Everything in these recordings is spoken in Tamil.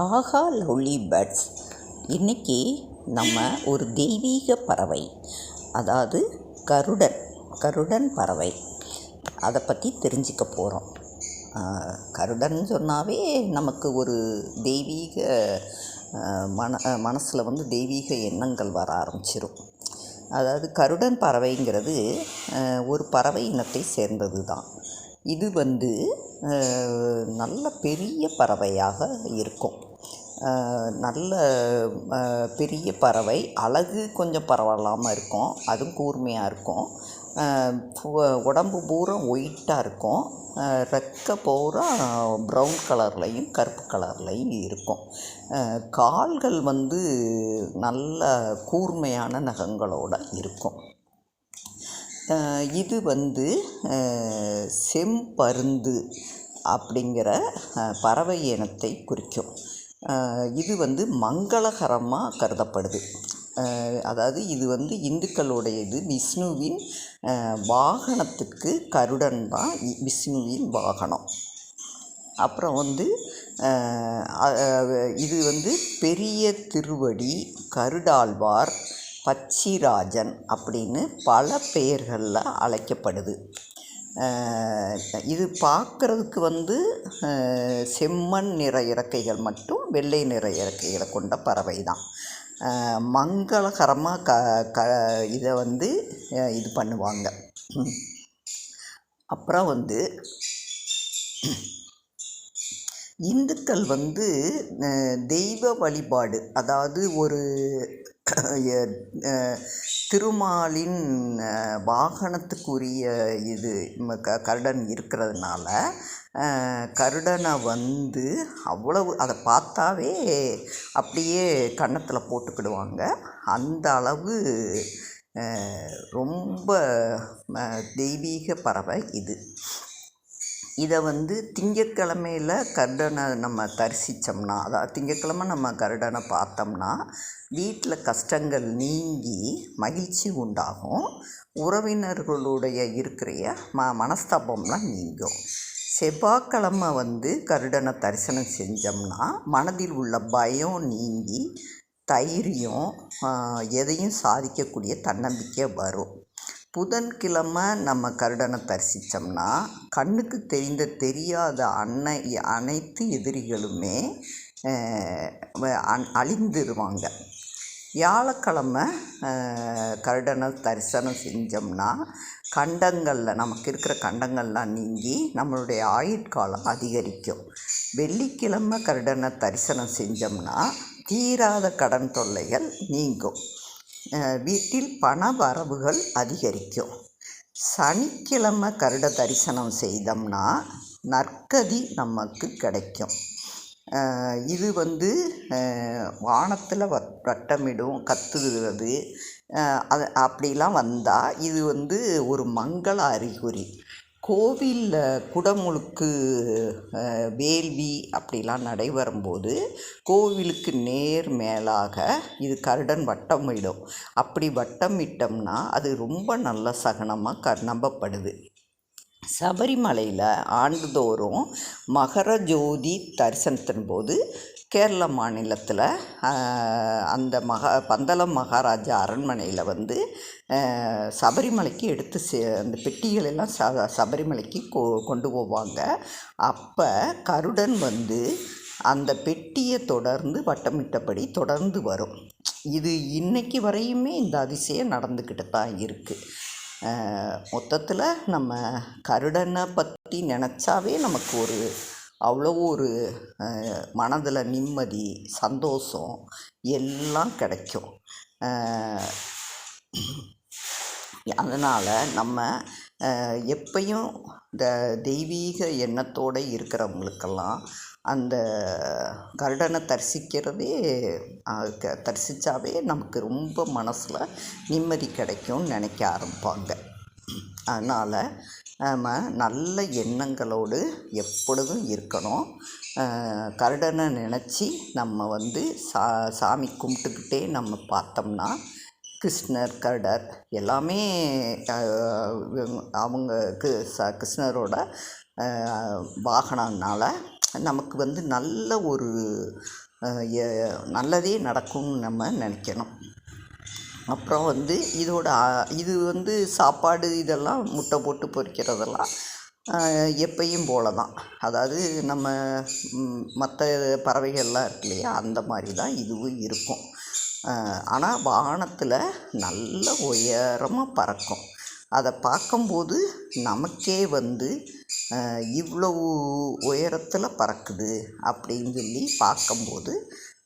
ஆஹா லவ்லி பேர்ட்ஸ். இன்றைக்கி நம்ம ஒரு தெய்வீக பறவை, அதாவது கருடன் பறவை, அதை பற்றி தெரிஞ்சுக்க போகிறோம். கருடன் சொன்னாவே நமக்கு ஒரு தெய்வீக மனசில் தெய்வீக எண்ணங்கள் வர ஆரம்பிச்சிடும். அதாவது கருடன் பறவைங்கிறது ஒரு பறவை இனத்தை சேர்ந்தது தான். இது நல்ல பெரிய பறவையாக இருக்கும். நல்ல பெரிய பறவை, அழகு கொஞ்சம் பரவாயில்லாமல் இருக்கும், அதுவும் கூர்மையாக இருக்கும். உடம்பு பூரா ஒயிட்டாக இருக்கும். ரெக்கை பூரா ப்ரௌன் கலர்லையும் கருப்பு கலர்லையும் இருக்கும். கால்கள் நல்ல கூர்மையான நகங்களோடு இருக்கும். இது செம்பருந்து அப்படிங்கிற பறவை இனத்தை குறிக்கும். இது மங்களகரமாக கருதப்படுது. அதாவது இது இந்துக்களுடையது. விஷ்ணுவின் வாகனத்துக்கு கருடன் தான் விஷ்ணுவின் வாகனம். அப்புறம் இது பெரிய திருவடி, கருடாழ்வார், பச்சிராஜன் அப்படின்னு பல பெயர்களில் அழைக்கப்படுது. இது பார்க்குறதுக்கு செம்மண் நிற இறக்கைகள் மட்டும் வெள்ளை நிற இறக்கைகளை கொண்ட பறவை தான். மங்களகரமாக இதை இது பண்ணுவாங்க. அப்புறம் இந்துக்கள் தெய்வ வழிபாடு, அதாவது ஒரு திருமாலின் வாகனத்துக்குரிய இது கருடன் இருக்கிறதுனால கருடனை அவ்வளவு அதை பார்த்தாவே அப்படியே கன்னத்தில் போட்டுக்கிடுவாங்க. அந்த அளவு ரொம்ப தெய்வீக பறவை இது. இதை திங்கட்கிழமையில் கருடனை நம்ம தரிசித்தோம்னா, அதாவது திங்கட்கிழமை நம்ம கருடனை பார்த்தோம்னா வீட்டில் கஷ்டங்கள் நீங்கி மகிழ்ச்சி உண்டாகும். உறவினர்களுடைய இருக்கிற மனஸ்தாபம்லாம் நீங்கும். செவ்வாய்க்கிழமை கருடனை தரிசனம் செஞ்சோம்னா மனதில் உள்ள பயம் நீங்கி தைரியம், எதையும் சாதிக்கக்கூடிய தன்னம்பிக்கை வரும். புதன்கிழமை நம்ம கருடனை தரிசித்தோம்னா கண்ணுக்கு தெரியாத அனைத்து எதிரிகளுமே அழிந்துருவாங்க. வியாழக்கிழமை கருடனை தரிசனம் செஞ்சோம்னா கண்டங்களில் நமக்கு இருக்கிற கண்டங்கள்லாம் நீங்கி நம்மளுடைய ஆயுட்காலம் அதிகரிக்கும். வெள்ளிக்கிழமை கருடனை தரிசனம் செஞ்சோம்னா தீராத கடன் தொல்லைகள் நீங்கும். வீட்டில் பண வரவுகள் அதிகரிக்கும். சனிக்கிழமை கருட தரிசனம் செய்தோம்னா நற்கதி நமக்கு கிடைக்கும். இது வானத்தில் வட்டமிடும், கத்துகிறது, அது அப்படிலாம் வந்தால் இது ஒரு மங்கள அறிகுறி. கோவிலில் குடமுழுக்கு, வேள்வி அப்படிலாம் நடைபெறும்போது கோவிலுக்கு நேர் மேலாக இது கருடன் வட்டமிடும். அப்படி வட்டமிட்டோம்னா அது ரொம்ப நல்ல சகனமாக நம்பப்படுது. சபரிமலையில் ஆண்டுதோறும் மகர ஜோதி தரிசனத்தின் போது கேரள மாநிலத்தில் அந்த பந்தளம் மகாராஜா அரண்மனையில் சபரிமலைக்கு எடுத்து அந்த பெட்டிகளெல்லாம் சபரிமலைக்கு கொண்டு போவாங்க. அப்போ கருடன் அந்த பெட்டியை தொடர்ந்து வட்டமிட்டபடி தொடர்ந்து வரும். இது இன்னைக்கு வரையுமே இந்த அதிசயம் நடந்துக்கிட்டு தான் இருக்குது. மொத்தத்தில் நம்ம கருடனை பற்றி நினச்சாவே நமக்கு அவ்வளோ ஒரு மனதில் நிம்மதி, சந்தோஷம் எல்லாம் கிடைக்கும். அதனால் நம்ம எப்பையும் இந்த தெய்வீக எண்ணத்தோடு இருக்கிறவங்களுக்கெல்லாம் அந்த கருடனை தரிசித்தாவே நமக்கு ரொம்ப மனசில் நிம்மதி கிடைக்கும்னு நினைக்க ஆரம்பிப்பாங்க. அதனால் நம்ம நல்ல எண்ணங்களோடு எப்பொழுதும் இருக்கணும். கருடனை நினச்சி நம்ம சாமி கும்பிட்டுக்கிட்டே நம்ம பார்த்தோம்னா கிருஷ்ணர், கருடர் எல்லாமே அவங்க கிருஷ்ணரோட வாகனம்னால நமக்கு வந்து நல்ல ஒரு நல்லதே நடக்கும்னு நம்ம நினைக்கணும். அப்புறம் வந்து இது வந்து சாப்பாடு இதெல்லாம் முட்டை போட்டு பொரிக்கிறதெல்லாம் எப்பயும் போல தான். அதாவது நம்ம மற்ற பறவைகள்லாம் இருக்கு இல்லையா, அந்த மாதிரி தான் இதுவும் இருக்கும். ஆனால் வானத்தில் நல்ல உயரமாக பறக்கும். அதை பார்க்கும்போது நமக்கே வந்து இவ்வளவு உயரத்தில் பறக்குது அப்படின்னு சொல்லி பார்க்கும்போது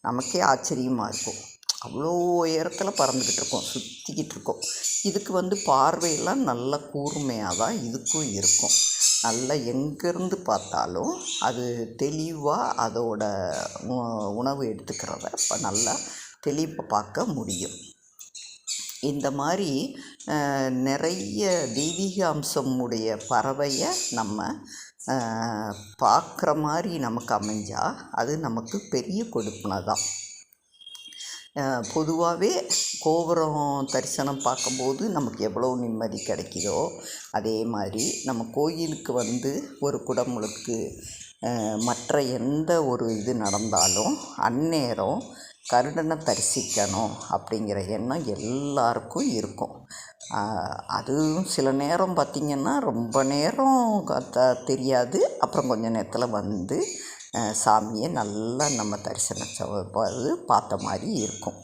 நமக்கே ஆச்சரியமாக இருக்கும். அவ்வளோ உயரத்தில் பறந்துக்கிட்டு இருக்கோம், சுற்றிக்கிட்டு இருக்கோம். இதுக்கு வந்து பார்வையெல்லாம் நல்ல கூர்மையாக தான் இதுக்கும் இருக்கும். நல்லா எங்கேருந்து பார்த்தாலும் அது தெளிவாக அதோட உணவு எடுத்துக்கிறத இப்போ நல்லா தெளிவாக பார்க்க முடியும். இந்த மாதிரி நிறைய தெய்வீக அம்சம் உடைய பறவையை நம்ம பார்க்குற மாதிரி நமக்கு அமைஞ்சால் அது நமக்கு பெரிய கொடுப்பினை தான். பொதுவாகவே கோபுரம் தரிசனம் பார்க்கும்போது நமக்கு எவ்வளோ நிம்மதி கிடைக்குதோ, அதே மாதிரி நம்ம கோயிலுக்கு வந்து ஒரு குடமுழுக்கு மற்ற எந்த ஒரு இது நடந்தாலும் அந்நேரம் கருடனை தரிசிக்கணும் அப்படிங்கிற எண்ணம் எல்லாருக்கும் இருக்கும். அதுவும் சில நேரம் பார்த்திங்கன்னா ரொம்ப நேரம் தெரியாது, அப்புறம் கொஞ்சம் நேரத்தில் வந்து சாமியை நல்லா நம்ம தரிசனம் பார்த்த மாதிரி இருக்கும்.